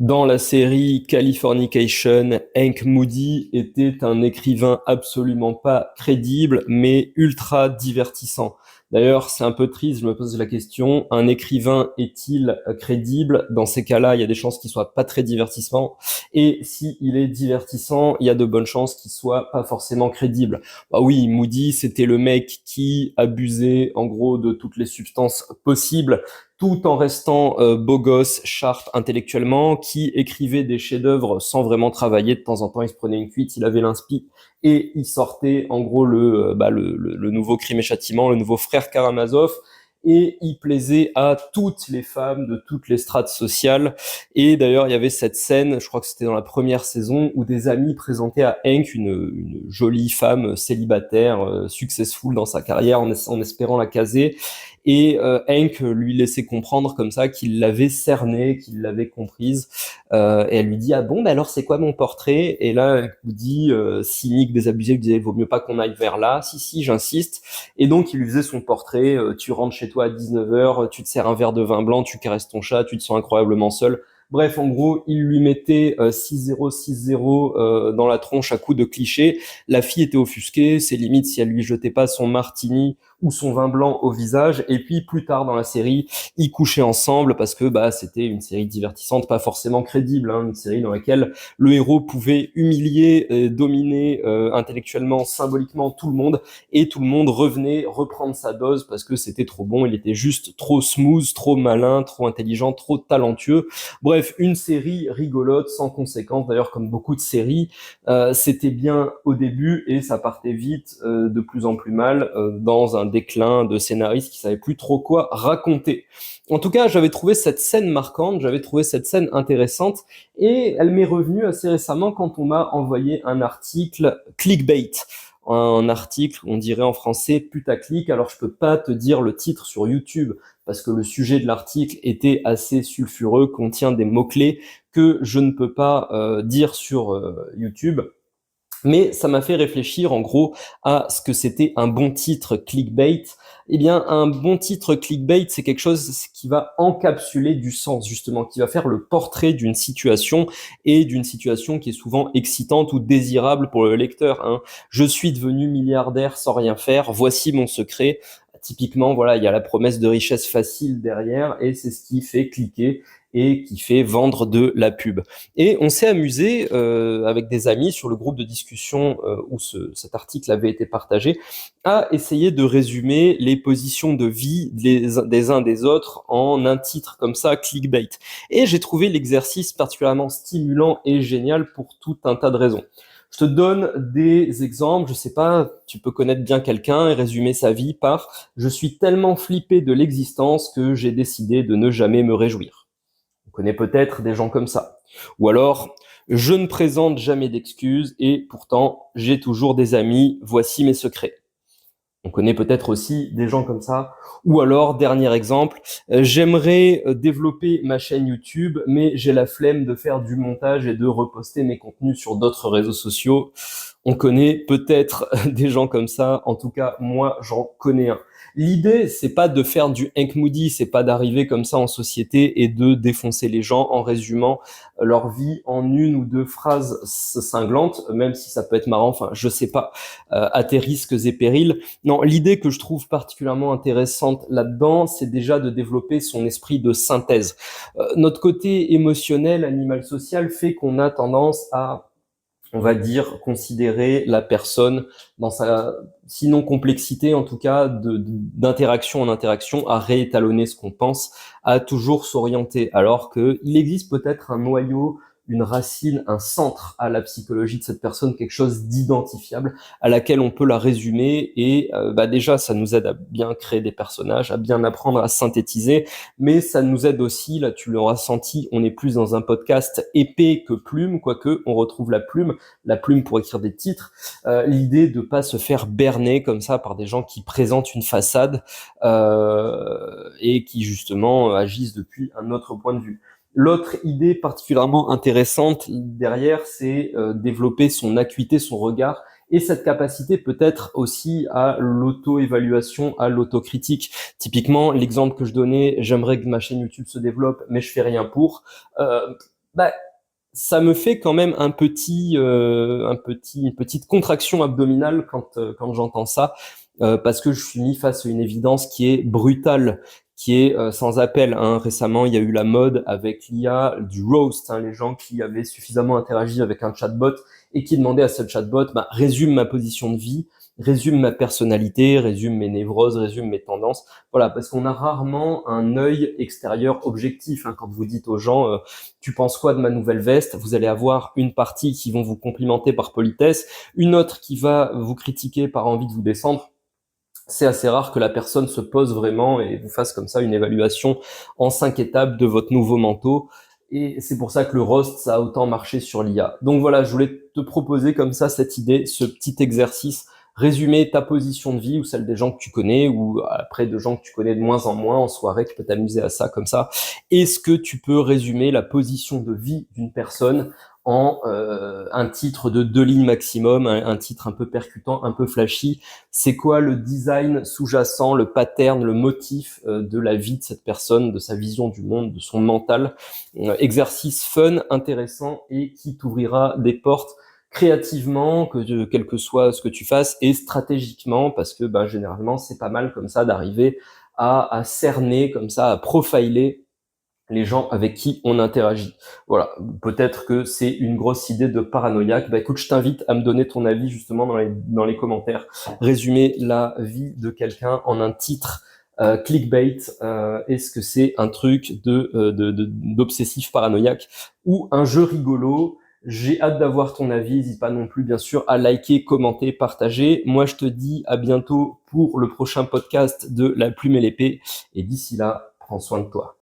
Dans la série Californication, Hank Moody était un écrivain absolument pas crédible, mais ultra divertissant. D'ailleurs, c'est un peu triste, je me pose la question, un écrivain est-il crédible? Dans ces cas-là, il y a des chances qu'il soit pas très divertissant. Et s'il est divertissant, il y a de bonnes chances qu'il soit pas forcément crédible. Bah oui, Moody, c'était le mec qui abusait, en gros, de toutes les substances possibles tout en restant beau gosse, sharp intellectuellement, qui écrivait des chefs-d'œuvre sans vraiment travailler. De temps en temps, il se prenait une cuite, il avait l'inspi et il sortait en gros le nouveau Crime et Châtiment, le nouveau Frère Karamazov. Et il plaisait à toutes les femmes de toutes les strates sociales. Et d'ailleurs, il y avait cette scène, je crois que c'était dans la première saison, où des amis présentaient à Hank une jolie femme célibataire, successful dans sa carrière, en espérant la caser. Et Hank lui laissait comprendre comme ça qu'il l'avait cernée, qu'il l'avait comprise. Et elle lui dit ah bon, bah alors c'est quoi mon portrait? Et là, elle lui dit cynique, désabusé, lui disait vaut mieux pas qu'on aille vers là. Si si, j'insiste. Et donc il lui faisait son portrait. Tu rentres chez toi à 19h, tu te sers un verre de vin blanc, tu caresses ton chat, tu te sens incroyablement seul. Bref, en gros, il lui mettait 6-0, 6-0 dans la tronche à coups de clichés. La fille était offusquée, c'est limite si elle lui jetait pas son martini ou son vin blanc au visage. Et puis plus tard dans la série, ils couchaient ensemble parce que bah c'était une série divertissante, pas forcément crédible, hein, une série dans laquelle le héros pouvait humilier, dominer intellectuellement, symboliquement tout le monde, et tout le monde revenait reprendre sa dose parce que c'était trop bon, il était juste trop smooth, trop malin, trop intelligent, trop talentueux. Bref, une série rigolote, sans conséquence, d'ailleurs comme beaucoup de séries, c'était bien au début et ça partait vite de plus en plus mal dans un déclin de scénaristes qui savaient plus trop quoi raconter. En tout cas, j'avais trouvé cette scène marquante, j'avais trouvé cette scène intéressante et elle m'est revenue assez récemment quand on m'a envoyé un article clickbait. Un article, on dirait en français putaclic. Alors je peux pas te dire le titre sur YouTube parce que le sujet de l'article était assez sulfureux, contient des mots-clés que je ne peux pas dire sur YouTube. Mais ça m'a fait réfléchir en gros à ce que c'était un bon titre clickbait. Eh bien, un bon titre clickbait, c'est quelque chose qui va encapsuler du sens, justement, qui va faire le portrait d'une situation et d'une situation qui est souvent excitante ou désirable pour le lecteur, hein. Je suis devenu milliardaire sans rien faire, voici mon secret. Typiquement, voilà, il y a la promesse de richesse facile derrière et c'est ce qui fait cliquer et qui fait vendre de la pub. Et on s'est amusé avec des amis sur le groupe de discussion où cet article avait été partagé à essayer de résumer les positions de vie des uns des autres en un titre comme ça, clickbait. Et j'ai trouvé l'exercice particulièrement stimulant et génial pour tout un tas de raisons. Je te donne des exemples, je sais pas, tu peux connaître bien quelqu'un et résumer sa vie par je suis tellement flippé de l'existence que j'ai décidé de ne jamais me réjouir. On connaît peut-être des gens comme ça. Ou alors, je ne présente jamais d'excuses et pourtant, j'ai toujours des amis, voici mes secrets. On connaît peut-être aussi des gens comme ça. Ou alors, dernier exemple, j'aimerais développer ma chaîne YouTube, mais j'ai la flemme de faire du montage et de reposter mes contenus sur d'autres réseaux sociaux. On connaît peut-être des gens comme ça. En tout cas, moi, j'en connais un. L'idée, c'est pas de faire du Hank Moody, c'est pas d'arriver comme ça en société et de défoncer les gens en résumant leur vie en une ou deux phrases cinglantes, même si ça peut être marrant, enfin, je sais pas, à tes risques et périls. Non, l'idée que je trouve particulièrement intéressante là-dedans, c'est déjà de développer son esprit de synthèse. Notre côté émotionnel, animal social, fait qu'on a tendance à, on va dire, considérer la personne dans sa, sinon complexité, en tout cas, d'interaction en interaction, à réétalonner ce qu'on pense, à toujours s'orienter. Alors que il existe peut-être un noyau, une racine, un centre à la psychologie de cette personne, quelque chose d'identifiable à laquelle on peut la résumer et bah déjà ça nous aide à bien créer des personnages, à bien apprendre à synthétiser, mais ça nous aide aussi, là tu l'auras senti, on est plus dans un podcast épais que plume, quoique on retrouve la plume pour écrire des titres, l'idée de pas se faire berner comme ça par des gens qui présentent une façade et qui justement agissent depuis un autre point de vue. L'autre idée particulièrement intéressante derrière, c'est développer son acuité, son regard et cette capacité peut-être aussi à l'auto-évaluation, à l'autocritique. Typiquement, l'exemple que je donnais, j'aimerais que ma chaîne YouTube se développe, mais je fais rien pour. Bah, ça me fait quand même une petite contraction abdominale quand j'entends ça, parce que je suis mis face à une évidence qui est brutale, qui est sans appel, hein. Récemment, il y a eu la mode avec l'IA du roast, hein, les gens qui avaient suffisamment interagi avec un chatbot et qui demandaient à ce chatbot, bah, résume ma position de vie, résume ma personnalité, résume mes névroses, résume mes tendances. Voilà, parce qu'on a rarement un œil extérieur objectif, hein, quand vous dites aux gens tu penses quoi de ma nouvelle veste? Vous allez avoir une partie qui vont vous complimenter par politesse, une autre qui va vous critiquer par envie de vous descendre. C'est assez rare que la personne se pose vraiment et vous fasse comme ça une évaluation en 5 étapes de votre nouveau manteau. Et c'est pour ça que le roast, ça a autant marché sur l'IA. Donc voilà, je voulais te proposer comme ça cette idée, ce petit exercice, résumer ta position de vie ou celle des gens que tu connais ou après de gens que tu connais de moins en moins en soirée, tu peux t'amuser à ça comme ça. Est-ce que tu peux résumer la position de vie d'une personne en un titre de 2 lignes maximum, un titre un peu percutant, un peu flashy? C'est quoi le design sous-jacent, le pattern, le motif de la vie de cette personne, de sa vision du monde, de son mental? Exercice fun, intéressant et qui t'ouvrira des portes créativement, quel que soit ce que tu fasses, et stratégiquement, parce que ben, généralement c'est pas mal comme ça d'arriver à cerner, comme ça, à profiler les gens avec qui on interagit. Voilà, peut-être que c'est une grosse idée de paranoïaque. Bah écoute, je t'invite à me donner ton avis justement dans les commentaires. Résumer la vie de quelqu'un en un titre clickbait. Est-ce que c'est un truc d'obsessif paranoïaque ou un jeu rigolo? J'ai hâte d'avoir ton avis. N'hésite pas non plus, bien sûr, à liker, commenter, partager. Moi, je te dis à bientôt pour le prochain podcast de La Plume et l'Épée. Et d'ici là, prends soin de toi.